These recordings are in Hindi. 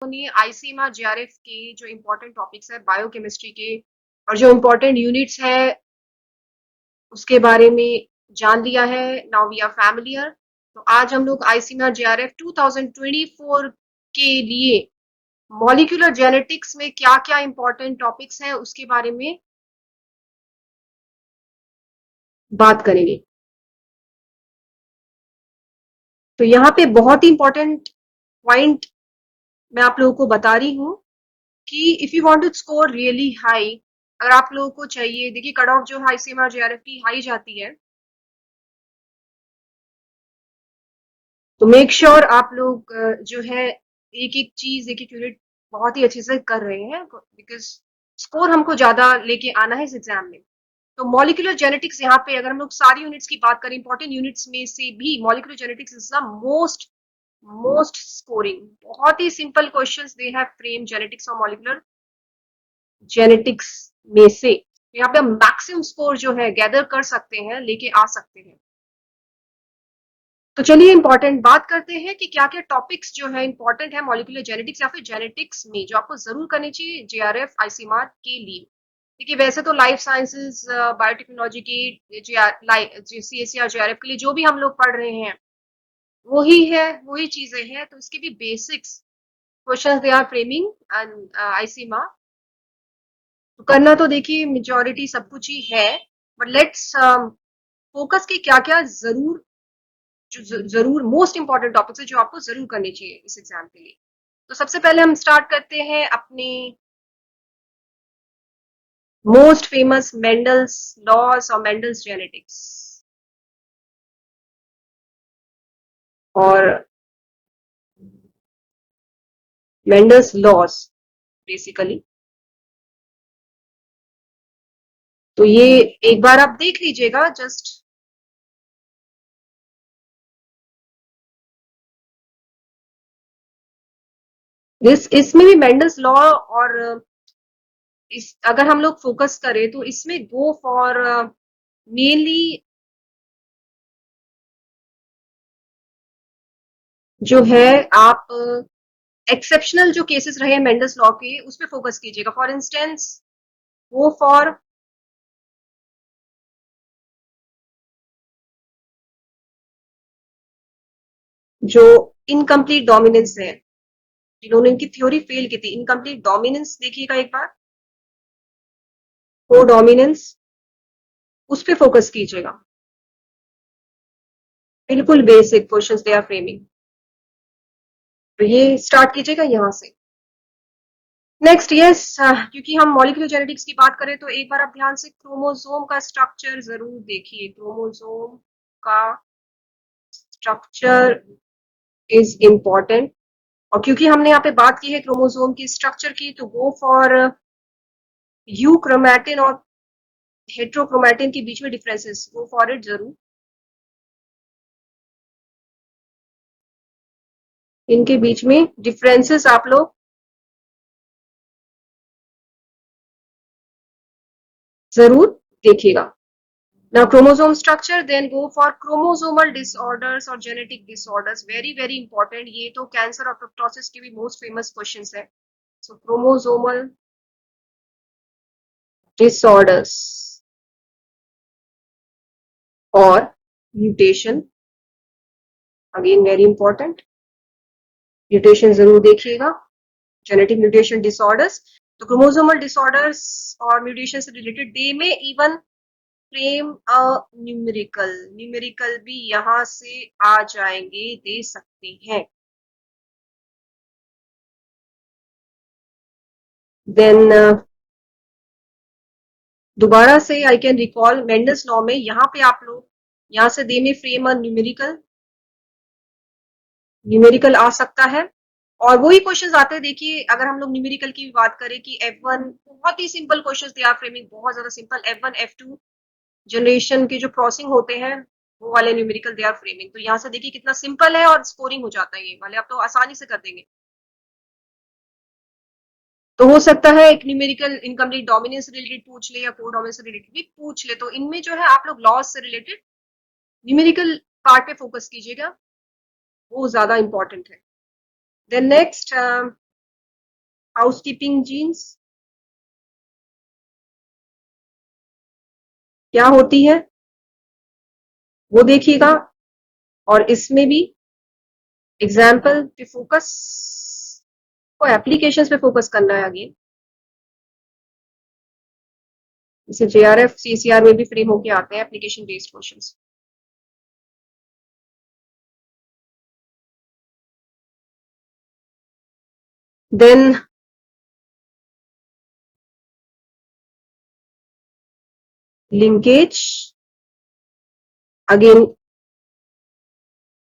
ने आईसीएमआर जेआरएफ के जो इम्पोर्टेंट टॉपिक्स है बायोकेमिस्ट्री के और जो इम्पोर्टेंट यूनिट्स है उसके बारे में जान लिया है। Now we are familiar. तो आज हम लोग आईसीएमआर जेआरएफ 2024 के लिए मॉलिक्यूलर जेनेटिक्स में क्या क्या इम्पोर्टेंट टॉपिक्स हैं उसके बारे में बात करेंगे। तो यहाँ पे बहुत ही इम्पोर्टेंट पॉइंट मैं आप लोगों को बता रही हूँ कि if you want to score really high, अगर आप लोगों को चाहिए, देखिए कट ऑफ जो है आईसीएमआर जेआरएफ की हाई जाती है, तो मेक श्योर आप लोग जो है एक एक चीज एक एक यूनिट बहुत ही अच्छे से कर रहे हैं, बिकॉज स्कोर हमको ज्यादा लेके आना है इस एग्जाम में। तो मॉलिक्यूलर जेनेटिक्स यहाँ पे अगर हम लोग सारी यूनिट्स की बात करें, इंपॉर्टेंट यूनिट्स में से भी molecular genetics is the most most scoring. बहुत ही simple questions they have frame genetics और मॉलिक्यूलर जेनेटिक्स में से। यहाँ पे हम मैक्सिमम स्कोर जो है गैदर कर सकते हैं, लेके आ सकते हैं। तो चलिए इंपॉर्टेंट बात करते हैं कि क्या क्या टॉपिक्स जो है इंपॉर्टेंट है मॉलिक्यूलर जेनेटिक्स या फिर जेनेटिक्स में जो आपको जरूर करनी चाहिए जेआरएफ आईसीएमआर के लिए। देखिए वैसे तो लाइफ साइंसेस बायोटेक्नोलॉजी की सीएसईआर जेआरएफ के लिए जो भी हम लोग पढ़ रहे हैं वही है, वही चीजें हैं। तो इसके भी basics questions they are framing ICMR. तो करना तो देखिए मेजोरिटी सब कुछ ही है, बट लेट्स फोकस की क्या क्या जरूर मोस्ट इंपॉर्टेंट टॉपिक्स है जो आपको जरूर करनी चाहिए इस एग्जाम के लिए। तो सबसे पहले हम स्टार्ट करते हैं अपने मोस्ट फेमस मेंडल्स लॉस और मेंडल्स जेनेटिक्स। और मेंडल्स लॉस बेसिकली, तो ये एक बार आप देख लीजिएगा जस्ट। इसमें भी मेंडल्स लॉ और इस अगर हम लोग फोकस करें तो इसमें गो फॉर मेनली जो है आप एक्सेप्शनल जो केसेस रहे मेंडल्स लॉ के उस पर फोकस कीजिएगा। फॉर इंस्टेंस गो फॉर जो इनकम्प्लीट डोमिनेंस है, जिन्होंने इनकी थ्योरी फेल की थी। इनकम्प्लीट डोमिनेंस देखिएगा एक बार, को डोमिनेंस, उस पर फोकस कीजिएगा। बिल्कुल basic questions they are framing, तो ये स्टार्ट कीजिएगा यहां से। नेक्स्ट यस, क्योंकि हम मॉलिक्यूलर जेनेटिक्स की बात करें तो एक बार आप ध्यान से क्रोमोसोम का स्ट्रक्चर जरूर देखिए। क्रोमोसोम का स्ट्रक्चर इज इम्पोर्टेंट। और क्योंकि हमने यहाँ पे बात की है क्रोमोसोम की स्ट्रक्चर की, तो गो फॉर यू क्रोमैटिन और हेट्रोक्रोमैटिन के बीच में डिफरेंसेस, गो फॉर इट जरूर। इनके बीच में डिफरेंसेस आप लोग जरूर देखिएगा। Now chromosome structure, then go for chromosomal disorders or genetic disorders, very very important। ये तो कैंसर और प्रोटोसिस के भी मोस्ट फेमस क्वेश्चंस है। So chromosomal disorders और mutation, again very important. Mutation जरूर देखिएगा, जेनेटिक म्यूटेशन डिसऑर्डर्स। तो क्रोमोसोमल डिसऑर्डर्स और म्यूटेशन से रिलेटेड दे में even frame a numerical, numerical भी यहां से आ जाएंगे, दे सकते हैं। देन दोबारा से I can recall Mendel's law में यहाँ पे आप लोग यहाँ से दे may frame a numerical, numerical आ सकता है। और वही क्वेश्चंस आते हैं, देखिए अगर हम लोग न्यूमेरिकल की बात करें कि F1 बहुत ही simple questions they are framing, बहुत ज्यादा सिंपल। F1 F2 जनरेशन के जो क्रॉसिंग होते हैं वो वाले न्यूमेरिकल दे आर फ्रेमिंग। तो यहाँ से देखिए कितना सिंपल है और स्कोरिंग हो जाता है, ये वाले आप तो आसानी से कर देंगे। तो हो सकता है एक न्यूमेरिकल इनकम्प्लीट डोमिनेंस से रिलेटेड पूछ ले या को डोमिनेंस से रिलेटेड भी पूछ ले। तो इनमें जो है आप लोग लॉस से रिलेटेड न्यूमेरिकल पार्ट पे फोकस कीजिएगा, वो ज्यादा इंपॉर्टेंट है। देन नेक्स्ट हाउसकीपिंग जीन्स क्या होती है वो देखिएगा, और इसमें भी एग्जाम्पल पे फोकस, को एप्लीकेशंस पे फोकस करना है आगे। जैसे जेआरएफ सीसीआर में भी फ्रेम होके आते हैं application based questions. Then linkage, again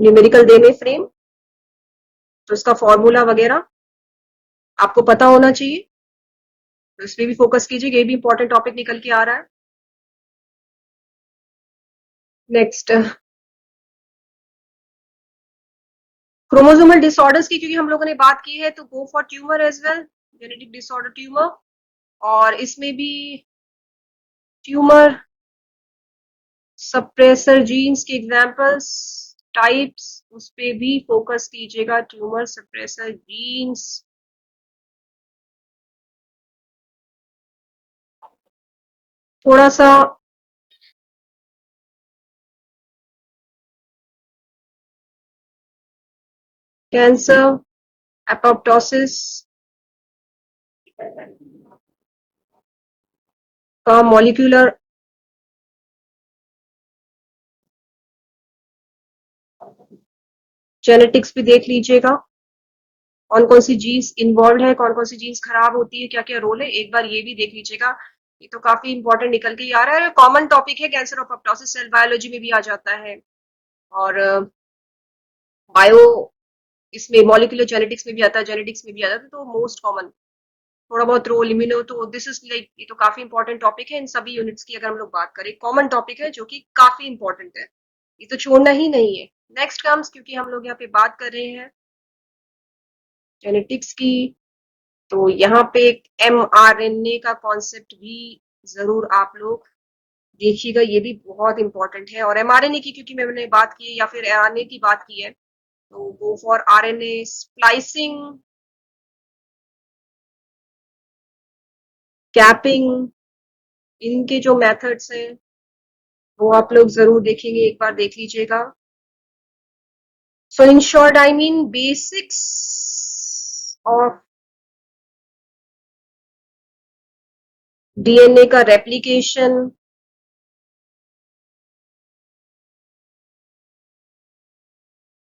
numerical देने फ्रेम, तो इसका फॉर्मूला वगैरह आपको पता होना चाहिए, तो इस पे भी फोकस कीजिए, ये भी इंपॉर्टेंट टॉपिक निकल के आ रहा है। नेक्स्ट, क्रोमोसोमल डिसऑर्डर्स की क्योंकि हम लोगों ने बात की है, तो go for tumour as well, genetic disorder tumour, और इसमें भी ट्यूमर सप्रेसर जीन्स के एग्जांपल्स, टाइप्स, उस पे भी फोकस कीजिएगा, ट्यूमर सप्रेसर जीन्स। थोड़ा सा कैंसर, एपोप्टोसिस का मॉलिक्यूलर जेनेटिक्स भी देख लीजिएगा, कौन कौन सी जीन्स इन्वॉल्व है, कौन कौन सी जीन्स खराब होती है, क्या क्या रोल है, एक बार ये भी देख लीजिएगा। ये तो काफी इंपॉर्टेंट निकल के आ रहा है, कॉमन टॉपिक है, कैंसर ऑफ अपटोसिस सेल बायोलॉजी में भी आ जाता है, और बायो इसमें मॉलिक्यूलर जेनेटिक्स में भी आता है, जेनेटिक्स में भी आता है, तो मोस्ट कॉमन, थोड़ा बहुत रोल इम्यूनो, तो दिस इज लाइक, ये तो काफी इंपॉर्टेंट टॉपिक है इन सभी यूनिट्स की। अगर हम लोग बात करें, कॉमन टॉपिक है जो कि काफी इंपॉर्टेंट है, ये तो छोड़ना ही नहीं है। नेक्स्ट कम्स, क्योंकि हम लोग यहाँ पे बात कर रहे हैं जेनेटिक्स की, तो यहाँ पे एक mRNA का कॉन्सेप्ट भी जरूर आप लोग देखिएगा, ये भी बहुत इंपॉर्टेंट है। और mRNA की क्योंकि मैंने बात की है या फिर RNA की बात की है, तो go for RNA splicing, capping, इनके जो मेथड्स हैं वो आप लोग जरूर देखेंगे, एक बार देख लीजिएगा। So in short, I mean basics of DNA का रेप्लिकेशन,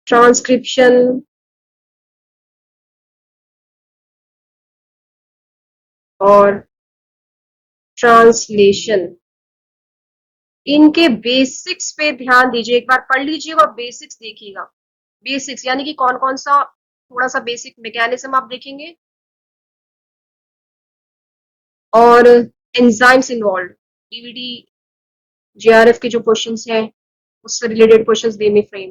ट्रांसक्रिप्शन और ट्रांसलेशन, इनके बेसिक्स पे ध्यान दीजिए, एक बार पढ़ लीजिए और बेसिक्स देखिएगा। बेसिक्स यानी कि कौन कौन सा, थोड़ा सा बेसिक मैकेनिज्म आप देखेंगे, और एंजाइम्स इन्वॉल्व, डीवीडी जेआरएफ के जो क्वेश्चंस हैं उससे related questions they may frame,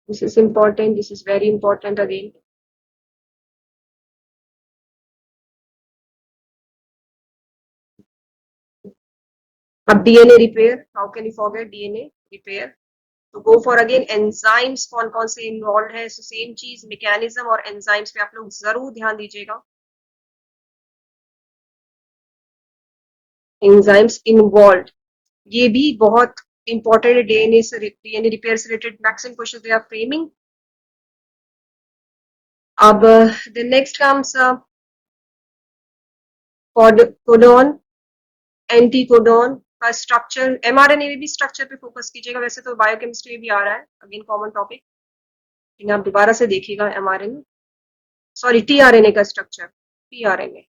this is important, this is very important again. अब DNA repair, how can you forget DNA repair, तो गो फॉर अगेन एंजाइम्स, कौन कौन से इन्वॉल्व है, सो सेम चीज, मैकेनिज्म और एंजाइम्स पे आप लोग जरूर ध्यान दीजिएगा। एंजाइम्स इन्वॉल्व, ये भी बहुत इंपॉर्टेंट है, डीएनए रिपेयर से related maximum question they are framing. अब the next comes codon, anticodon का स्ट्रक्चर, एमआरएनए में भी स्ट्रक्चर पे फोकस कीजिएगा, वैसे तो बायोकेमिस्ट्री में भी आ रहा है, अगेन कॉमन टॉपिक, लेकिन आप दोबारा से देखिएगा एमआरएनए, सॉरी टीआरएनए का structure, tRNA,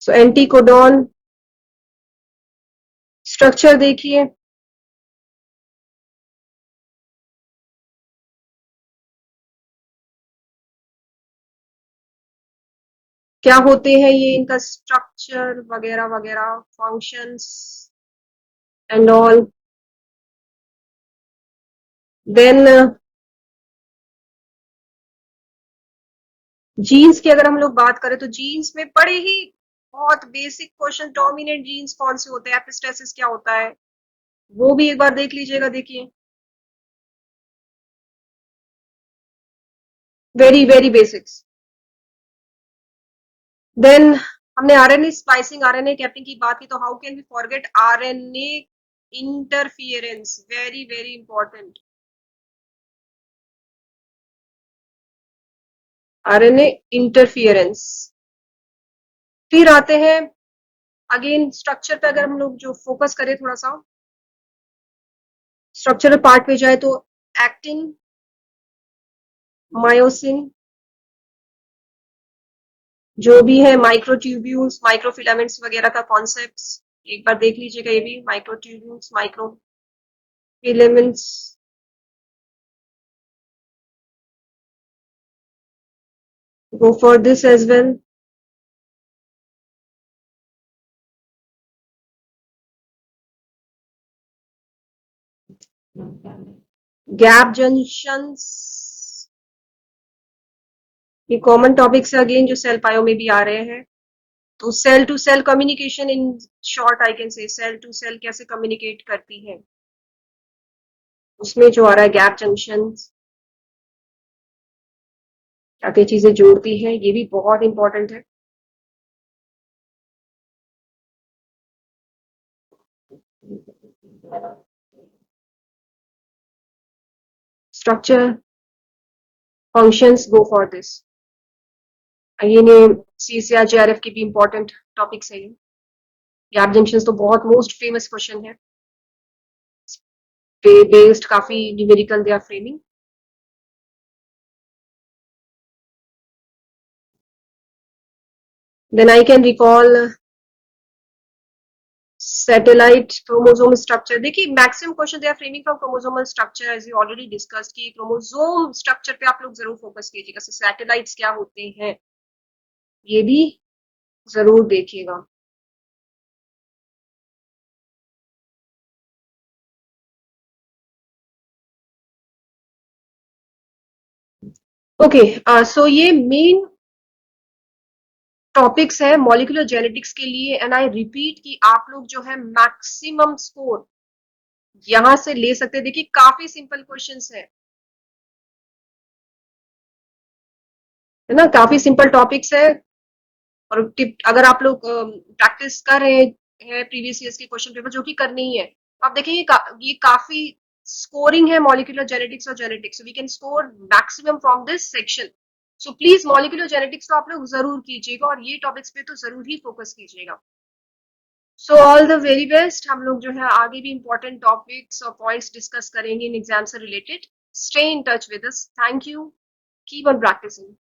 so anticodon structure देखिए, क्या होते हैं ये, इनका स्ट्रक्चर वगैरह वगैरह, functions and all. Then genes की अगर हम लोग बात करें, तो जीन्स में बड़े ही बहुत बेसिक क्वेश्चन, डोमिनेंट जीन्स कौन से होते हैं, एपिस्टेसिस क्या होता है, वो भी एक बार देख लीजिएगा, देखिए। Very very basics. देन हमने आरएनए स्पाइसिंग, आरएनए कैपिंग की बात की, तो how can we forget RNA interference, very very important. RNA interference. फिर आते हैं अगेन स्ट्रक्चर पे, अगर हम लोग जो फोकस करें थोड़ा सा स्ट्रक्चरल पार्ट पे जाए, तो एक्टिन, मायोसिन, जो भी है माइक्रोट्यूब्यूल्स, माइक्रोफिलामेंट्स वगैरह का कॉन्सेप्ट्स एक बार देख लीजिएगा। ये भी microtubules, microfilaments, go for this as well. Gap junctions, ये कॉमन टॉपिक्स है अगेन जो सेल बायो में भी आ रहे हैं। तो cell to cell communication, in short I can say cell to cell कैसे कम्युनिकेट करती है, उसमें जो आ रहा है गैप जंक्शन, क्या क्या चीजें जोड़ती है, ये भी बहुत इंपॉर्टेंट है। Structure functions, go for this. ये CCR JRF की भी इंपॉर्टेंट टॉपिक्स है ये। गैप जंक्शंस तो बहुत मोस्ट फेमस क्वेश्चन है, बेस्ड काफी numerical they are framing. Then I can recall satellite chromosome structure. देखिए maximum question they are framing from chromosomal structure, as you already discussed कि क्रोमोसोम स्ट्रक्चर पे आप लोग जरूर फोकस कीजिएगा। सैटेलाइट्स क्या होते हैं ये भी जरूर देखिएगा। ओके, सो ये मेन टॉपिक्स है मॉलिक्यूलर जेनेटिक्स के लिए। एंड आई रिपीट कि आप लोग जो है मैक्सिमम स्कोर यहां से ले सकते हैं। देखिए काफी सिंपल क्वेश्चंस है ना, काफी सिंपल टॉपिक्स है। और अगर आप लोग प्रैक्टिस कर रहे हैं प्रीवियस ईयर्स के क्वेश्चन पेपर, जो कि करनी ही है, तो आप देखिए ये काफी स्कोरिंग है मॉलिक्यूलर जेनेटिक्स और genetics, we can score maximum from this section. So please molecular genetics तो आप लोग जरूर कीजिएगा और ये टॉपिक्स पे तो जरूर ही फोकस कीजिएगा। So all the very best. हम लोग जो है आगे भी इंपॉर्टेंट टॉपिक्स और पॉइंट्स डिस्कस करेंगे इन एग्जाम से related. Stay in touch with us. Thank you, keep on practising.